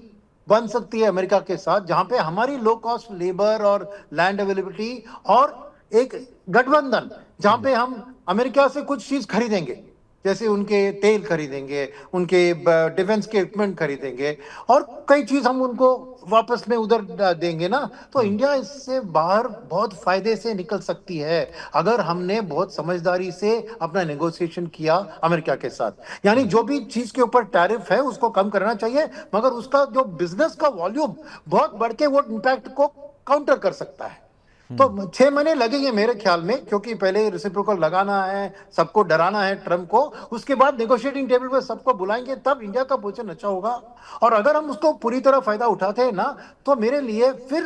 बन सकती है अमेरिका के साथ, जहां पे हमारी लो कॉस्ट लेबर और लैंड अवेलेबिलिटी और एक गठबंधन, जहां पे हम अमेरिका से कुछ चीज खरीदेंगे, जैसे उनके तेल खरीदेंगे, उनके डिफेंस के इक्विपमेंट खरीदेंगे, और कई चीज हम उनको वापस में उधर देंगे ना। तो इंडिया इससे बाहर बहुत फायदे से निकल सकती है अगर हमने बहुत समझदारी से अपना नेगोशिएशन किया अमेरिका के साथ। यानी जो भी चीज के ऊपर टैरिफ है उसको कम करना चाहिए, मगर उसका जो बिजनेस का वॉल्यूम बहुत बढ़ के वो इंपैक्ट को काउंटर कर सकता है। तो 6 महीने लगेंगे मेरे ख्याल में, क्योंकि पहले रेसिप्रोकल लगाना है, सबको डराना है ट्रम्प को, उसके बाद नेगोशिएटिंग टेबल पे सबको बुलाएंगे, तब इंडिया का पोजीशन अच्छा होगा। और अगर हम उसको पूरी तरह फायदा उठाते हैं ना, तो मेरे लिए फिर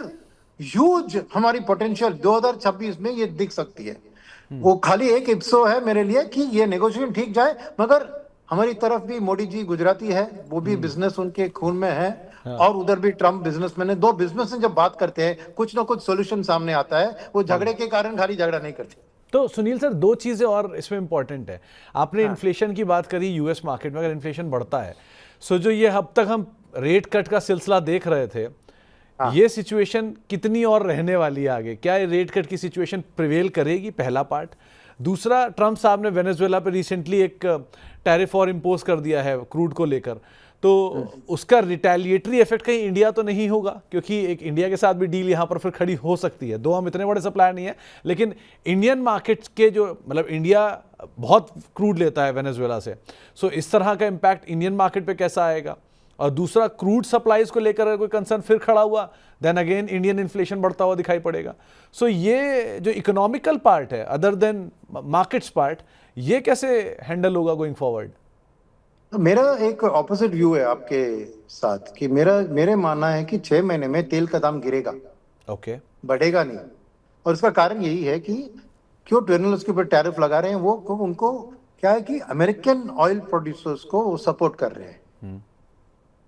ह्यूज हमारी पोटेंशियल 2026 में ये दिख सकती है। वो खाली एक इप्सो है मेरे लिए कि ये नेगोशिएशन ठीक जाए, मगर हमारी तरफ भी मोदी जी गुजराती है, वो भी बिजनेस उनके खून में है, और उधर भी ट्रम्प बिजनेसमैन है। दो बिजनेसमैन जब बात करते हैं कुछ ना कुछ सॉल्यूशन सामने आता है, वो झगड़े के कारण खाली झगड़ा नहीं करते। तो सुनील सर, 2 चीजें और इसमें इंपॉर्टेंट है। आपने इन्फ्लेशन की बात करी, यूएस मार्केट में अगर इन्फ्लेशन बढ़ता है, सो जो ये अब तक हम रेट कट का सिलसिला देख रहे थे, ये सिचुएशन कितनी और रहने वाली है आगे? क्या ये रेट कट की सिचुएशन प्रिवेल करेगी? पहला पार्ट। दूसरा, ट्रम्प साहब ने वेनेजुएला पे रिसेंटली एक टैरिफ और इम्पोज कर दिया है क्रूड को लेकर, तो उसका रिटेलिएटरी इफेक्ट कहीं इंडिया तो नहीं होगा? क्योंकि एक इंडिया के साथ भी डील यहाँ पर फिर खड़ी हो सकती है। दो हम इतने बड़े सप्लायर नहीं है, लेकिन इंडियन मार्केट के जो, मतलब इंडिया बहुत क्रूड लेता है वेनेजुएला से, सो इस तरह का इम्पैक्ट इंडियन मार्केट पे कैसा आएगा? और दूसरा, क्रूड सप्लाईज को लेकर अगर कोई कंसर्न फिर खड़ा हुआ, देन अगेन इंडियन इन्फ्लेशन बढ़ता हुआ दिखाई पड़ेगा। सो ये जो इकोनॉमिकल पार्ट है अदर देन मार्केट्स पार्ट, ये कैसे हैंडल होगा गोइंग फॉरवर्ड? मेरा एक ऑपोजिट व्यू है आपके साथ कि मेरे मानना है कि 6 महीने में तेल का दाम गिरेगा, ओके, बढ़ेगा नहीं। और इसका कारण यही है कि क्यों टर्मिनल्स के ऊपर टैरिफ लगा रहे हैं, वो उनको क्या है कि अमेरिकन ऑयल प्रोड्यूसर्स को वो सपोर्ट कर रहे हैं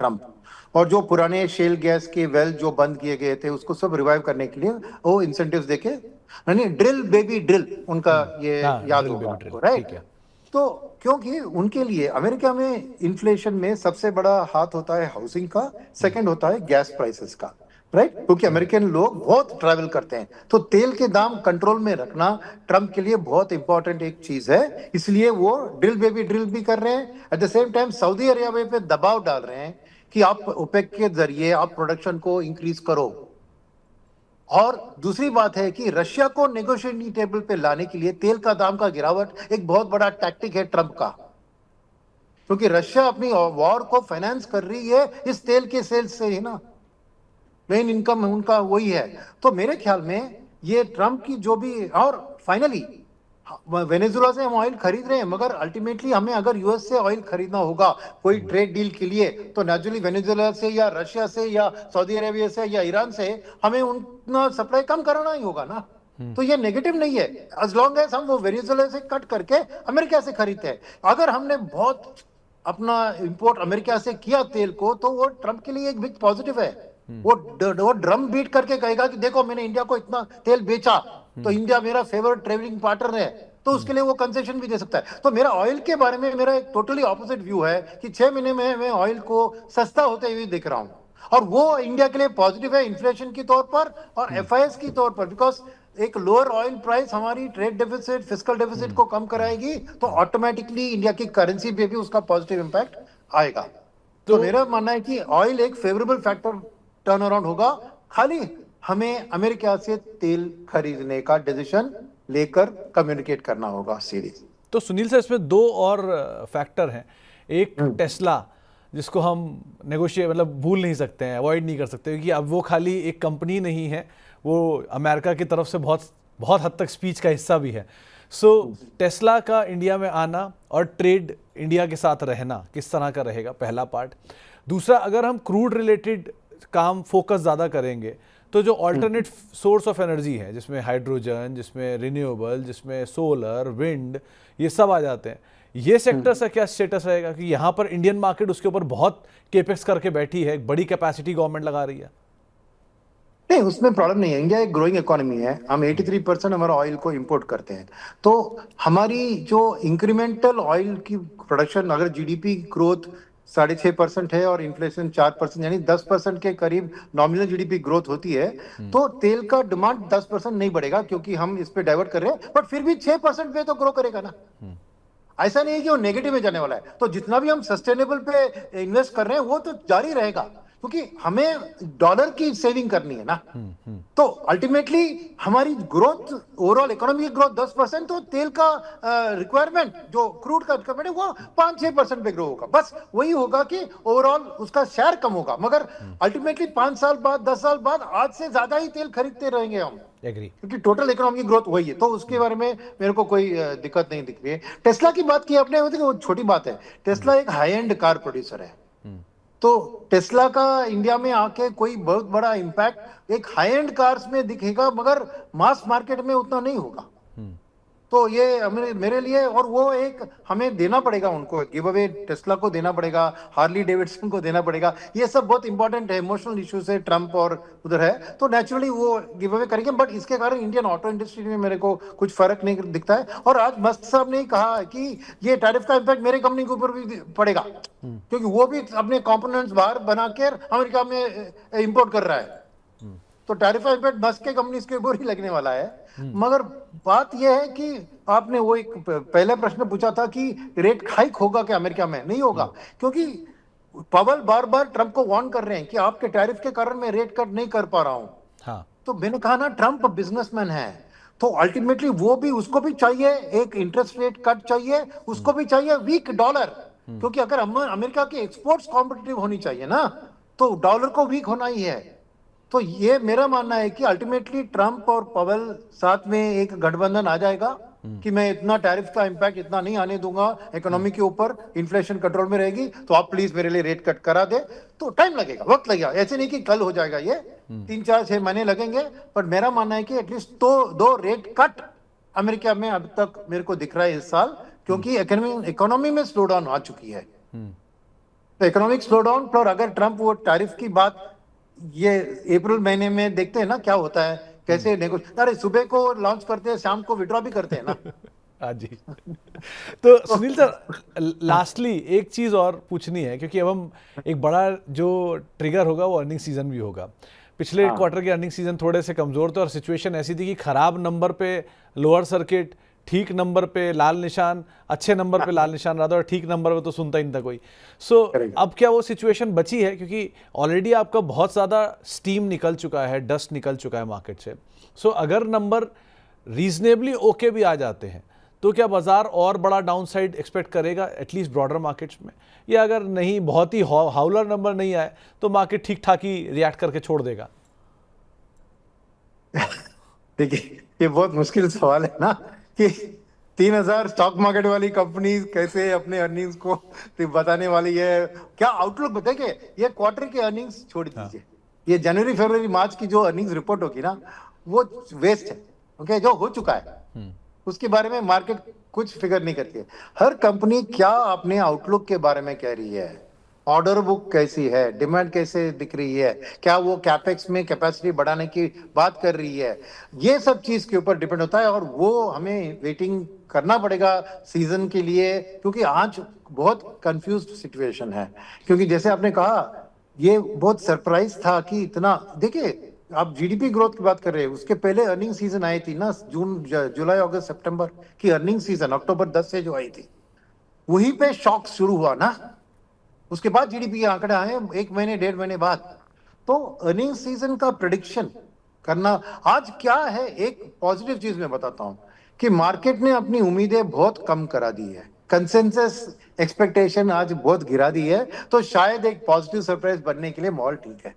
ट्रम्प, और जो पुराने शेल गैस के वेल जो बंद किए गए थे उसको सब रिवाइव करने के लिए वो इंसेंटिव्स देके, यानी ड्रिल बेबी ड्रिल उनका ये याद होगा आपको, राइट? तो क्योंकि उनके लिए अमेरिका में इन्फ्लेशन में सबसे बड़ा हाथ होता है हाउसिंग का, सेकंड होता है गैस प्राइसेस का, राइट? क्योंकि अमेरिकन लोग बहुत ट्रैवल करते हैं, तो तेल के दाम कंट्रोल में रखना ट्रम्प के लिए बहुत इंपॉर्टेंट एक चीज है। इसलिए वो ड्रिल भी कर रहे हैं, at the same time Saudi Arabia पे दबाव डाल रहे हैं कि आप ओपेक के जरिए आप प्रोडक्शन को इंक्रीज करो। और दूसरी बात है कि रशिया को नेगोशिएटिंग टेबल पे लाने के लिए तेल का दाम का गिरावट एक बहुत बड़ा टैक्टिक है ट्रम्प का, क्योंकि रशिया अपनी वॉर को फाइनेंस कर रही है इस तेल के सेल्स से ही ना, मेन इनकम उनका वही है। तो मेरे ख्याल में ये ट्रम्प की जो भी, और फाइनली वेनेजुला से हम ऑयल खरीद रहे हैं, मगर अल्टीमेटली हमें अगर यूएस से ऑयल खरीदना होगा कोई ट्रेड डील के लिए, तो नेचुरली वेनेजुला से या रशिया से या सऊदी अरेबिया से या ईरान से हमें उतना सप्लाई कम कराना ही होगा ना। तो ये नेगेटिव नहीं है, एज लॉन्ग एज हम वो वेनेजुला से कट करके अमेरिका से खरीदते हैं। अगर हमने बहुत अपना इंपोर्ट अमेरिका से किया तेल को, तो वो ट्रम्प के लिए एक बिग पॉजिटिव है। वो ड्रम बीट करके कहेगा कि देखो मैंने इंडिया को इतना तेल बेचा, तो इंडिया मेरा फेवरेट ट्रेवलिंग पार्टनर है, तो उसके लिए वो कंसेशन भी दे सकता है। तो मेरा ऑयल के बारे में मेरा एक टोटली ऑपोजिट व्यू है कि 6 महीने में मैं ऑयल को सस्ता होते हुए देख रहा हूं, और वो इंडिया के लिए पॉजिटिव है इन्फ्लेशन की तौर पर और एफआईएस की तौर पर, बिकॉज एक लोअर ऑयल प्राइस हमारी ट्रेड डेफिसिट, फिस्कल डेफिसिट को कम कराएगी, तो ऑटोमेटिकली इंडिया की करेंसी पे भी उसका पॉजिटिव इंपैक्ट आएगा। तो मेरा मानना है कि ऑयल एक फेवरेबल फैक्टर टर्न अराउंड होगा, खाली हमें अमेरिका से तेल खरीदने का डिसीजन लेकर कम्युनिकेट करना होगा सीधे। तो सुनील सर, इसमें दो और फैक्टर हैं। एक टेस्ला, जिसको हम नेगोशिएट मतलब भूल नहीं सकते हैं, अवॉइड नहीं कर सकते, क्योंकि अब वो खाली एक कंपनी नहीं है, वो अमेरिका की तरफ से बहुत बहुत हद तक स्पीच का हिस्सा भी है। सो टेस्ला का इंडिया में आना और ट्रेड इंडिया के साथ रहना किस तरह का रहेगा, पहला पार्ट। दूसरा, अगर हम क्रूड रिलेटेड काम फोकस ज़्यादा करेंगे, तो जो ऑल्टरनेट सोर्स ऑफ एनर्जी है, जिसमें हाइड्रोजन, जिसमें रिन्यूएबल, जिसमें सोलर, विंड, ये सब आ जाते हैं, ये सेक्टर का क्या स्टेटस रहेगा? कि यहाँ पर इंडियन मार्केट उसके ऊपर बहुत केपेक्स करके बैठी है, एक बड़ी कैपेसिटी गवर्नमेंट लगा रही है। नहीं, उसमें प्रॉब्लम नहीं है। इंडिया एक ग्रोइंग इकोनॉमी है, हम 83% हमारा ऑयल को इंपोर्ट करते हैं, तो हमारी जो इंक्रीमेंटल ऑयल की प्रोडक्शन, अगर जीडीपी ग्रोथ 6.5% है और इन्फ्लेशन 4%, यानी 10% के करीब नॉमिनल जीडीपी ग्रोथ होती है, तो तेल का डिमांड 10% नहीं बढ़ेगा, क्योंकि हम इस पे डाइवर्ट कर रहे हैं, बट फिर भी 6% पे तो ग्रो करेगा ना। ऐसा नहीं है कि वो नेगेटिव में जाने वाला है। तो जितना भी हम सस्टेनेबल पे इन्वेस्ट कर रहे हैं वो तो जारी रहेगा, क्योंकि हमें डॉलर की सेविंग करनी है ना। तो अल्टीमेटली हमारी ग्रोथ, ओवरऑल इकोनॉमी की ग्रोथ 10%, तो तेल का रिक्वायरमेंट, जो क्रूड का रिक्वायरमेंट है, वो 5-6% पे ग्रो होगा। बस वही होगा कि ओवरऑल उसका शेयर कम होगा, मगर अल्टीमेटली 5 साल बाद, 10 साल बाद आज से ज्यादा ही तेल खरीदते रहेंगे हम, क्योंकि टोटल इकोनॉमी ग्रोथ वही है। तो उसके बारे में मेरे को कोई दिक्कत नहीं दिख रही है। टेस्ला की बात की आपने, वो छोटी बात है। टेस्ला एक हाई एंड कार प्रोड्यूसर है, तो टेस्ला का इंडिया में आके कोई बहुत बड़ा इंपैक्ट एक हाई एंड कार्स में दिखेगा, मगर मास मार्केट में उतना नहीं होगा। तो ये मेरे लिए, और वो एक हमें देना पड़ेगा, उनको गिव अवे टेस्ला को देना पड़ेगा, हार्ली डेविडसन को देना पड़ेगा। ये सब बहुत इंपॉर्टेंट है, इमोशनल इश्यूज है, ट्रम्प और उधर है, तो नेचुरली वो गिव अवे करेंगे। बट इसके कारण इंडियन ऑटो इंडस्ट्री में मेरे को कुछ फर्क नहीं दिखता है। और आज मस्त साहब ने कहा कि ये टैरिफ का इम्पैक्ट मेरे कंपनी के ऊपर भी पड़ेगा, क्योंकि वो भी अपने कंपोनेंट्स बाहर बना के अमेरिका में इंपोर्ट कर रहा है, तो टैरिफ इम्पैक्ट बस के कंपनीज के ऊपर ही लगने वाला है। मगर बात यह है कि आपने वो एक पहले प्रश्न पूछा था कि रेट हाइक होगा क्या अमेरिका में? नहीं होगा, क्योंकि पवल बार बार ट्रम्प को वार्न कर रहे हैं कि आपके टैरिफ के कारण मैं रेट कट नहीं कर पा रहा हूं। हाँ। तो मैंने कहा ना, ट्रम्प बिजनेसमैन है, तो अल्टीमेटली वो भी, उसको भी चाहिए एक इंटरेस्ट रेट कट चाहिए, उसको भी चाहिए वीक डॉलर, क्योंकि अगर अमेरिका की एक्सपोर्ट्स कॉम्पिटिटिव होनी चाहिए ना, तो डॉलर को वीक होना ही है। तो ये मेरा मानना है कि अल्टीमेटली ट्रम्प और पवेल साथ में एक गठबंधन आ जाएगा कि मैं इतना टैरिफ का इंपैक्ट इतना नहीं आने दूंगा इकोनॉमी के ऊपर, इन्फ्लेशन कंट्रोल में रहेगी, तो आप प्लीज मेरे लिए रेट कट करा दे। तो टाइम लगेगा, वक्त लगेगा, ऐसे नहीं कि कल हो जाएगा, ये 3-4-6 महीने लगेंगे। पर मेरा मानना है कि एटलीस्ट तो 2 रेट कट अमेरिका में अब तक मेरे को दिख रहा है इस साल, क्योंकि इकोनॉमी में स्लो डाउन आ चुकी है। तो इकोनॉमिक स्लो डाउन पर अगर ट्रम्प वो टैरिफ की बात, ये अप्रैल महीने में देखते हैं ना क्या होता है, कैसे अरे सुबह को लॉन्च करते हैं, शाम को विड्रॉ भी करते हैं ना। हाँ जी। तो सुनील सर, लास्टली एक चीज़ और पूछनी है, क्योंकि अब हम एक बड़ा जो ट्रिगर होगा वो अर्निंग सीजन भी होगा। पिछले हाँ क्वार्टर के अर्निंग सीजन थोड़े से कमज़ोर थे और सिचुएशन ऐसी थी कि खराब नंबर पे लोअर सर्किट, ठीक नंबर पे लाल निशान, अच्छे नंबर पे लाल निशान रहा था, और ठीक नंबर पे तो सुनता ही नहीं था कोई। So correct. अब क्या वो सिचुएशन बची है, क्योंकि ऑलरेडी आपका बहुत ज़्यादा स्टीम निकल चुका है, डस्ट निकल चुका है मार्केट से। सो अगर नंबर रीजनेबली ओके भी आ जाते हैं तो क्या बाजार और बड़ा डाउनसाइड एक्सपेक्ट करेगा एटलीस्ट ब्रॉडर मार्केट्स में, या अगर नहीं, बहुत ही हाउलर नंबर नहीं आए तो मार्केट ठीक ठाक ही रिएक्ट करके छोड़ देगा? देखिए, ये बहुत मुश्किल सवाल है ना कि 3,000 स्टॉक मार्केट वाली कंपनी कैसे अपने अर्निंग्स को बताने वाली है, क्या आउटलुक बताएंगे। ये क्वार्टर के अर्निंग्स छोड़ दीजिए, ये जनवरी फरवरी मार्च की जो अर्निंग्स रिपोर्ट होगी ना, वो वेस्ट है। ओके, जो हो चुका है उसके बारे में मार्केट कुछ फिगर नहीं करती है। हर कंपनी क्या अपने आउटलुक के बारे में कह रही है, ऑर्डर बुक कैसी है, डिमांड कैसे दिख रही है, क्या वो कैपेक्स में कैपेसिटी बढ़ाने की बात कर रही है, ये सब चीज के ऊपर डिपेंड होता है। और वो हमें वेटिंग करना पड़ेगा सीजन के लिए, क्योंकि आज बहुत कंफ्यूज्ड सिचुएशन है। क्योंकि जैसे आपने कहा, ये बहुत सरप्राइज था कि इतना, देखिए आप जीडीपी ग्रोथ की बात कर रहे हैं, उसके पहले अर्निंग सीजन आई थी ना, जून जुलाई अगस्त सितंबर की अर्निंग सीजन, अक्टूबर 10 से जो आई थी, वहीं पे शॉक शुरू हुआ ना। उसके बाद जीडीपी के आंकड़े आए 1 महीने 1.5 महीने बाद। तो अर्निंग सीजन का प्रिडिक्शन करना आज क्या है, एक पॉजिटिव चीज मैं बताता हूं कि मार्केट ने अपनी उम्मीदें बहुत कम करा दी है, कंसेंसस एक्सपेक्टेशन आज बहुत गिरा दी है। तो शायद एक पॉजिटिव सरप्राइज बनने के लिए माहौल ठीक है।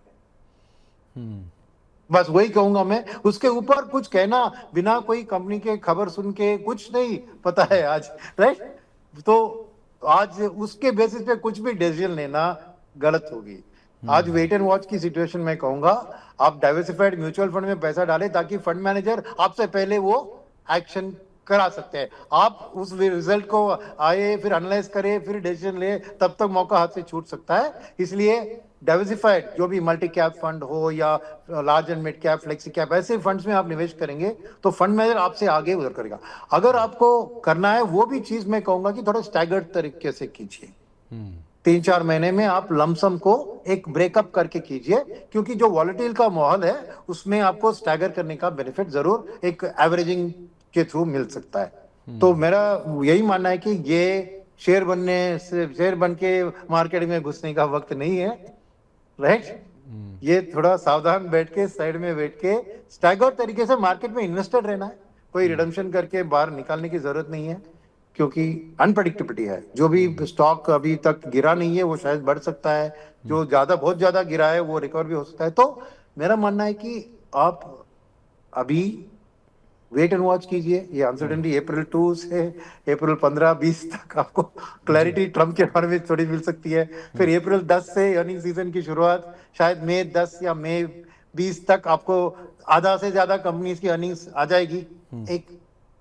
बस वही कहूंगा मैं, उसके ऊपर कुछ कहना बिना कोई कंपनी के खबर सुन के कुछ नहीं पता है आज, राइट। तो आज उसके बेसिस पे कुछ भी डिसीजन लेना गलत होगी। आज वेट एंड वॉच की सिचुएशन में कहूंगा, आप डाइवर्सिफाइड म्यूचुअल फंड में पैसा डालें ताकि फंड मैनेजर आपसे पहले वो एक्शन करा सकते हैं। आप उस रिजल्ट को आए फिर एनालाइज करें फिर डिसीजन ले, तब तक मौका हाथ से छूट सकता है। इसलिए डाइवर्सिफाइड जो भी मल्टी कैप फंड हो या large and mid cap, flexi cap, ऐसे फंड्स में आप निवेश करेंगे तो फंड मैनेजर आपसे आगे उधर करेगा। अगर आपको करना है वो भी चीज मैं कहूंगा कि थोड़ा स्टैगर्ड तरीके से कीजिए। 3-4 महीने में आप लमसम को एक ब्रेकअप करके कीजिए, क्योंकि जो वॉलेटिल का माहौल है उसमें आपको स्टैगर करने का बेनिफिट जरूर एक एवरेजिंग के थ्रू मिल सकता है। तो मेरा यही मानना है कि ये शेयर बन के मार्केट में घुसने का वक्त नहीं है, राइट। ये थोड़ा सावधान बैठ के साइड में बैठ के स्टैगर्ड तरीके से मार्केट में इन्वेस्टेड रहना है। कोई रिडम्पशन करके बाहर निकालने की जरूरत नहीं है, क्योंकि अनप्रेडिक्टेबिलिटी है। जो भी स्टॉक अभी तक गिरा नहीं है वो शायद बढ़ सकता है, जो बहुत ज्यादा गिरा है वो रिकवर भी हो सकता है। तो मेरा मानना है कि आप अभी वेट एंड वॉच कीजिए। ये अनसर्टेनिटी अप्रैल 2 से अप्रैल 15-20 तक आपको क्लैरिटी ट्रम्प के बारे में थोड़ी मिल सकती है। फिर अप्रैल 10 से अर्निंग सीजन की शुरुआत, शायद मई 10 या मई 20 तक आपको आधा से ज्यादा कंपनीज की अर्निंग्स आ जाएगी, एक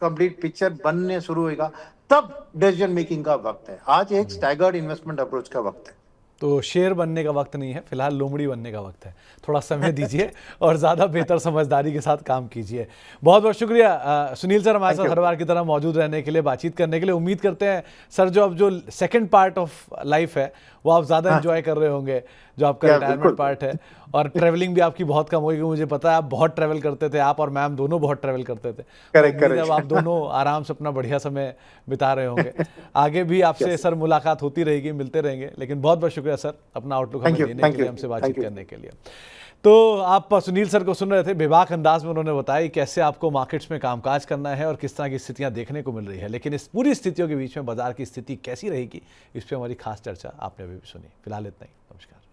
कंप्लीट पिक्चर बनने शुरू होगा, तब डिसीजन मेकिंग का वक्त है। आज एक स्टैगर्ड इन्वेस्टमेंट अप्रोच का वक्त है। तो शेर बनने का वक्त नहीं है, फिलहाल लोमड़ी बनने का वक्त है। थोड़ा समय दीजिए और ज़्यादा बेहतर समझदारी के साथ काम कीजिए। बहुत बहुत शुक्रिया सुनील सर, हमारे साथ हर बार की तरह मौजूद रहने के लिए, बातचीत करने के लिए। उम्मीद करते हैं सर जो अब जो सेकंड पार्ट ऑफ लाइफ है वो आप ज़्यादा एंजॉय कर रहे होंगे, जो आपका रिटायरमेंट पार्ट है। और ट्रैवलिंग भी आपकी बहुत कम होगी, मुझे पता है आप बहुत ट्रैवल करते थे, आप और मैम दोनों बहुत ट्रैवल करते थे। करेक्ट। अब आप दोनों आराम से अपना बढ़िया समय बिता रहे होंगे। आगे भी आपसे सर मुलाकात होती रहेगी, मिलते रहेंगे। लेकिन बहुत बहुत शुक्रिया सर अपना आउटलुक हमें देने के लिए, हमसे बातचीत करने के लिए। तो आप सुनील सर को सुन रहे थे, बेबाक अंदाज में उन्होंने बताया कैसे आपको मार्केट्स में कामकाज करना है और किस तरह की स्थितियां देखने को मिल रही है। लेकिन इस पूरी स्थितियों के बीच में बाजार की स्थिति कैसी रहेगी, इस पर हमारी खास चर्चा आपने अभी भी सुनी। फिलहाल इतना ही, नमस्कार।